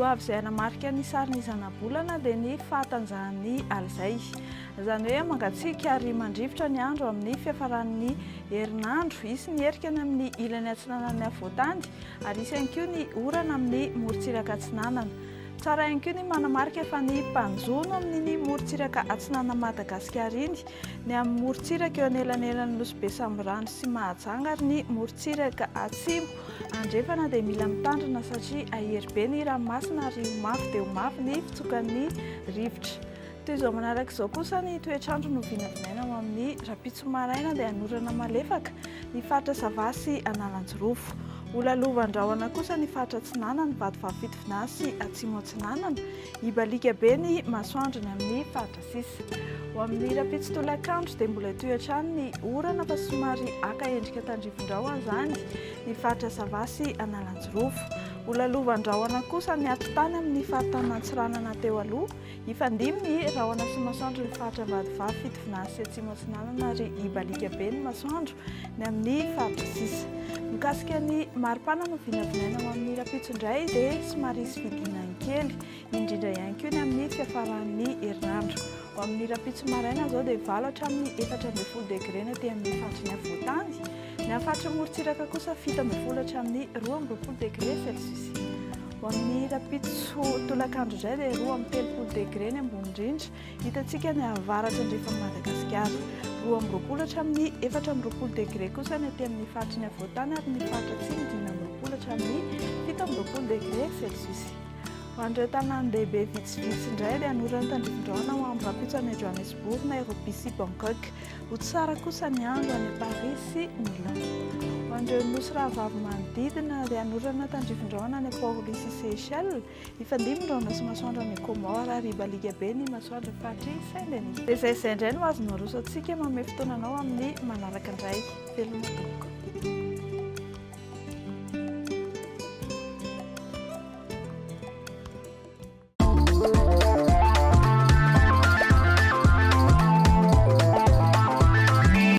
lohavy izay anamarika ny sariny zana-bolana dia ny fahatanjahan'ny alizay. Izany hoe mangatsiaka ary mandrivotra ny andro amin'ny fiafaran'ny herinandro, isy ny herikany amin'ny ilany atsinanan'ny havoatany ary isy ihany koa ny orana amin'ny morontsiraka atsinanana. Tsara ihany koa ny manamarika fa ny mpanjono amin'ny morontsiraka atsinanana Madagasikara iny, ny amin'ny morontsiraka eo anelanelan'ny Nosy be Samborano sy Mahajanga ary ny morontsiraka atsimo andrefana dia mila mitandrina satria ahery be ny ranomasina ary ho mafy dia ho mafy ny fitsokan'ny rivotra. Toy izao manaraka izao kosa ny toetr'andro no vinavinaina ao amin'ny Rapitso maraina dia anorana malefaka ny faritra Savasy Analanjorofo. Olalovan-drahona kosa ny faritra Atsinanana, Vadivavy Fitonasy Atsimo Atsinanana, Ibalika be ny masoandro ny amin'ny faritra Sisa. Ho amin'ny Rapitso tolakandro dia mbola toetr'andro ny orana fa somary aka endrika tandrivon-drahona izany ny faritra Savasy Analanjorofo. Olalovan-drahona kosa ny atotany amin'ny faritany Antsiranana teo aloha, ifandimy ny rahona sy masoandro ny faritra Vadivavy Fitonasy Atsimo Atsinanana ary Ibalika be ny masoandro ny amin'ny faritra Sisa. Mikasika ny maripana no vinavinaina ao amin'ny Rapitso indray dia somary misy fidinany kely, indrindra ihany koa ny amin'ny fiafaran'ny herinandro. Ao amin'ny Rapitso maraina izao dia 4 hatramin'ny 14 degré ny aty amin'ny faritry ny havoatany, ny amin'ny faritra morontsiraka kosa 17 hatramin'ny 12 degré Celsius. Ho amin'ny Rapitso tolakandro indray dia 13 degré ny ambony indrindra, hitantsika ny avaratra andrefan'ny Madagasikara. 12 hatramin'ny 14 degré kosa ny aty amin'ny faritry ny havoatany ary ny faritra atsimo 19 hatramin'ny 17 degré Celsius. Ho an'ireo tanàn-dehibe vitsivitsy indray dia anorany tandrivon-drahona ao amin'ny Rapitso any Johannesburg, Nairobi sy Bangkok. Ho tsara kosa ny andro any Paris sy Milan. Ho an'ireo nosy rahavavy manodidina dia anorana tandrivon-drahona any Paoly sy Seychelles, ifandimy rahona sy masoandro any Comore ary Ibalika be ny masoandro ny faritry Saint-Denis. Dia izay indray no azonao roso antsika manome fotoananao amin'ny manaraka indray. Velona tompoko.